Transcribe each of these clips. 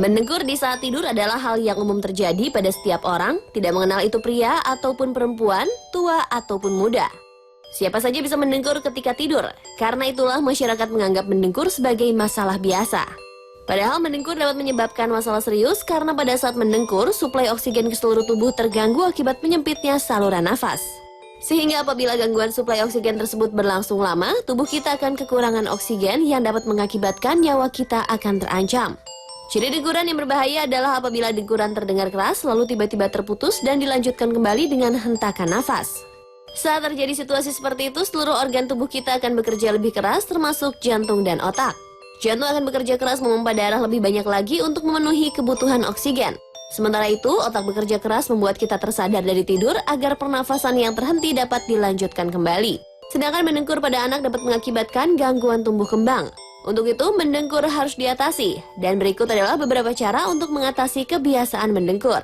Mendengkur di saat tidur adalah hal yang umum terjadi pada setiap orang, tidak mengenal itu pria ataupun perempuan, tua ataupun muda. Siapa saja bisa mendengkur ketika tidur, karena itulah masyarakat menganggap mendengkur sebagai masalah biasa. Padahal mendengkur dapat menyebabkan masalah serius karena pada saat mendengkur, suplai oksigen ke seluruh tubuh terganggu akibat menyempitnya saluran nafas. Sehingga apabila gangguan suplai oksigen tersebut berlangsung lama, tubuh kita akan kekurangan oksigen yang dapat mengakibatkan nyawa kita akan terancam. Ciri dengkuran yang berbahaya adalah apabila dengkuran terdengar keras lalu tiba-tiba terputus dan dilanjutkan kembali dengan hentakan nafas. Saat terjadi situasi seperti itu, seluruh organ tubuh kita akan bekerja lebih keras termasuk jantung dan otak. Jantung akan bekerja keras memompa darah lebih banyak lagi untuk memenuhi kebutuhan oksigen. Sementara itu, otak bekerja keras membuat kita tersadar dari tidur agar pernafasan yang terhenti dapat dilanjutkan kembali. Sedangkan mendengkur pada anak dapat mengakibatkan gangguan tumbuh kembang. Untuk itu, mendengkur harus diatasi. Dan berikut adalah beberapa cara untuk mengatasi kebiasaan mendengkur.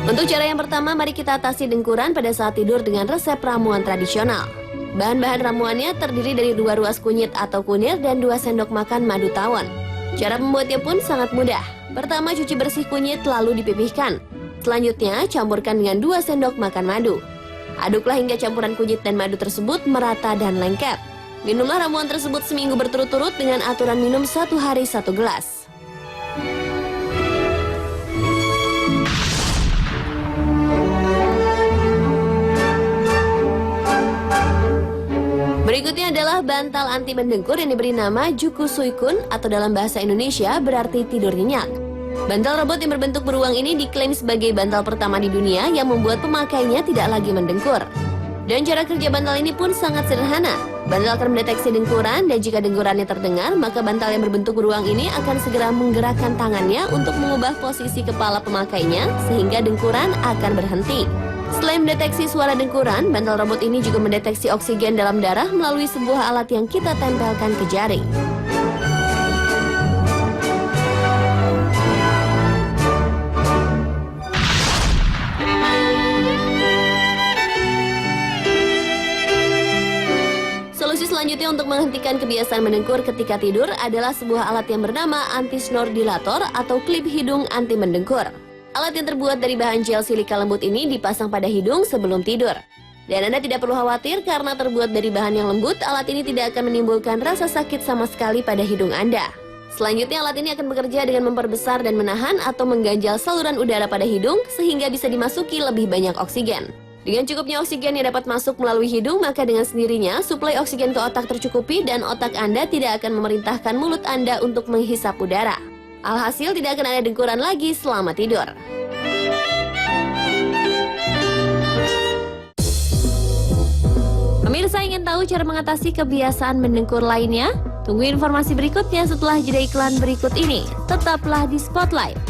Untuk cara yang pertama, mari kita atasi dengkuran pada saat tidur dengan resep ramuan tradisional. Bahan-bahan ramuannya terdiri dari 2 ruas kunyit atau kunir dan 2 sendok makan madu tawon. Cara membuatnya pun sangat mudah. Pertama, cuci bersih kunyit lalu dipipihkan. Selanjutnya, campurkan dengan 2 sendok makan madu. Aduklah hingga campuran kunyit dan madu tersebut merata dan lengket. Minumlah ramuan tersebut seminggu berturut-turut dengan aturan minum 1 hari 1 gelas. Berikutnya adalah bantal anti mendengkur yang diberi nama Juku Suikun atau dalam bahasa Indonesia berarti tidur nyenyak. Bantal robot yang berbentuk beruang ini diklaim sebagai bantal pertama di dunia yang membuat pemakainya tidak lagi mendengkur. Dan cara kerja bantal ini pun sangat sederhana. Bantal akan mendeteksi dengkuran dan jika dengkurannya terdengar, maka bantal yang berbentuk beruang ini akan segera menggerakkan tangannya untuk mengubah posisi kepala pemakainya sehingga dengkuran akan berhenti. Selain mendeteksi suara dengkuran, bantal robot ini juga mendeteksi oksigen dalam darah melalui sebuah alat yang kita tempelkan ke jari. Solusi selanjutnya untuk menghentikan kebiasaan mendengkur ketika tidur adalah sebuah alat yang bernama anti-snore dilator atau klip hidung anti mendengkur. Alat yang terbuat dari bahan gel silika lembut ini dipasang pada hidung sebelum tidur. Dan Anda tidak perlu khawatir karena terbuat dari bahan yang lembut, alat ini tidak akan menimbulkan rasa sakit sama sekali pada hidung Anda. Selanjutnya, alat ini akan bekerja dengan memperbesar dan menahan atau mengganjal saluran udara pada hidung sehingga bisa dimasuki lebih banyak oksigen. Dengan cukupnya oksigen yang dapat masuk melalui hidung, maka dengan sendirinya suplai oksigen ke otak tercukupi dan otak Anda tidak akan memerintahkan mulut Anda untuk menghisap udara. Alhasil tidak akan ada dengkuran lagi selama tidur. Pemirsa ingin tahu cara mengatasi kebiasaan mendengkur lainnya? Tunggu informasi berikutnya setelah jeda iklan berikut ini. Tetaplah di Spotlight.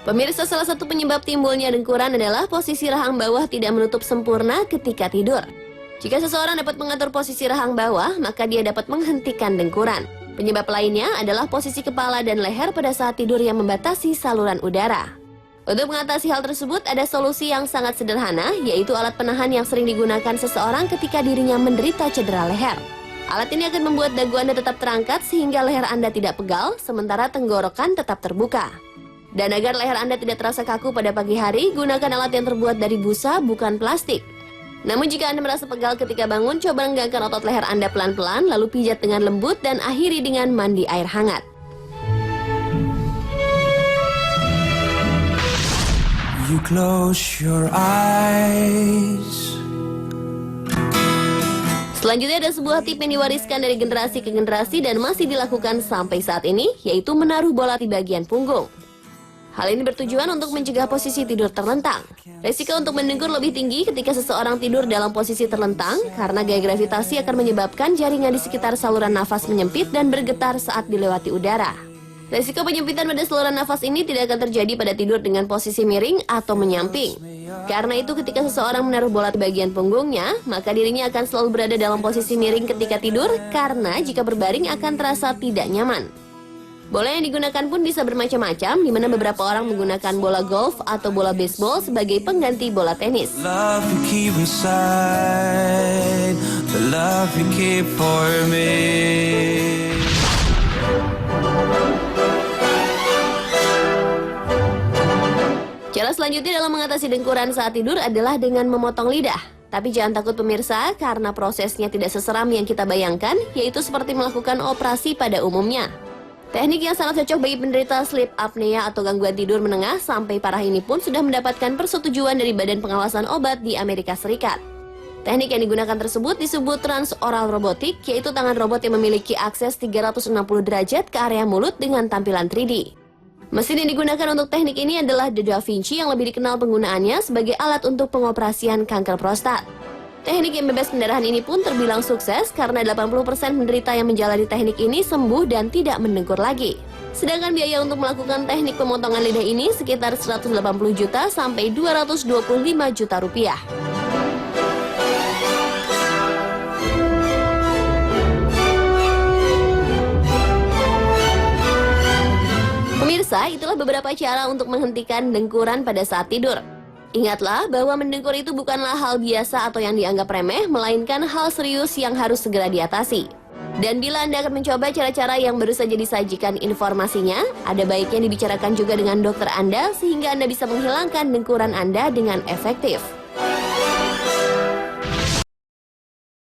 Pemirsa, salah satu penyebab timbulnya dengkuran adalah posisi rahang bawah tidak menutup sempurna ketika tidur. Jika seseorang dapat mengatur posisi rahang bawah, maka dia dapat menghentikan dengkuran. Penyebab lainnya adalah posisi kepala dan leher pada saat tidur yang membatasi saluran udara. Untuk mengatasi hal tersebut, ada solusi yang sangat sederhana, yaitu alat penahan yang sering digunakan seseorang ketika dirinya menderita cedera leher. Alat ini akan membuat dagu Anda tetap terangkat sehingga leher Anda tidak pegal, sementara tenggorokan tetap terbuka. Dan agar leher Anda tidak terasa kaku pada pagi hari, gunakan alat yang terbuat dari busa, bukan plastik. Namun jika Anda merasa pegal ketika bangun, coba renggangkan otot leher Anda pelan-pelan, lalu pijat dengan lembut dan akhiri dengan mandi air hangat. You close your eyes. Selanjutnya ada sebuah tip yang diwariskan dari generasi ke generasi dan masih dilakukan sampai saat ini, yaitu menaruh bola di bagian punggung. Hal ini bertujuan untuk mencegah posisi tidur terlentang. Risiko untuk mendengkur lebih tinggi ketika seseorang tidur dalam posisi terlentang karena gaya gravitasi akan menyebabkan jaringan di sekitar saluran nafas menyempit dan bergetar saat dilewati udara. Risiko penyempitan pada saluran nafas ini tidak akan terjadi pada tidur dengan posisi miring atau menyamping. Karena itu ketika seseorang menaruh bola di bagian punggungnya, maka dirinya akan selalu berada dalam posisi miring ketika tidur karena jika berbaring akan terasa tidak nyaman. Bola yang digunakan pun bisa bermacam-macam, di mana beberapa orang menggunakan bola golf atau bola baseball sebagai pengganti bola tenis. Love you keep inside, the love you keep for me. Cara selanjutnya dalam mengatasi dengkuran saat tidur adalah dengan memotong lidah. Tapi jangan takut pemirsa, karena prosesnya tidak seseram yang kita bayangkan, yaitu seperti melakukan operasi pada umumnya. Teknik yang sangat cocok bagi penderita sleep apnea atau gangguan tidur menengah sampai parah ini pun sudah mendapatkan persetujuan dari Badan Pengawasan Obat di Amerika Serikat. Teknik yang digunakan tersebut disebut transoral robotik, yaitu tangan robot yang memiliki akses 360 derajat ke area mulut dengan tampilan 3D. Mesin yang digunakan untuk teknik ini adalah The Da Vinci yang lebih dikenal penggunaannya sebagai alat untuk pengoperasian kanker prostat. Teknik yang bebas pendarahan ini pun terbilang sukses karena 80% penderita yang menjalani teknik ini sembuh dan tidak mendengkur lagi. Sedangkan biaya untuk melakukan teknik pemotongan lidah ini sekitar 180 juta sampai 225 juta rupiah. Pemirsa, itulah beberapa cara untuk menghentikan dengkuran pada saat tidur. Ingatlah bahwa mendengkur itu bukanlah hal biasa atau yang dianggap remeh, melainkan hal serius yang harus segera diatasi. Dan bila Anda akan mencoba cara-cara yang baru saja disajikan informasinya, ada baiknya dibicarakan juga dengan dokter Anda sehingga Anda bisa menghilangkan dengkuran Anda dengan efektif.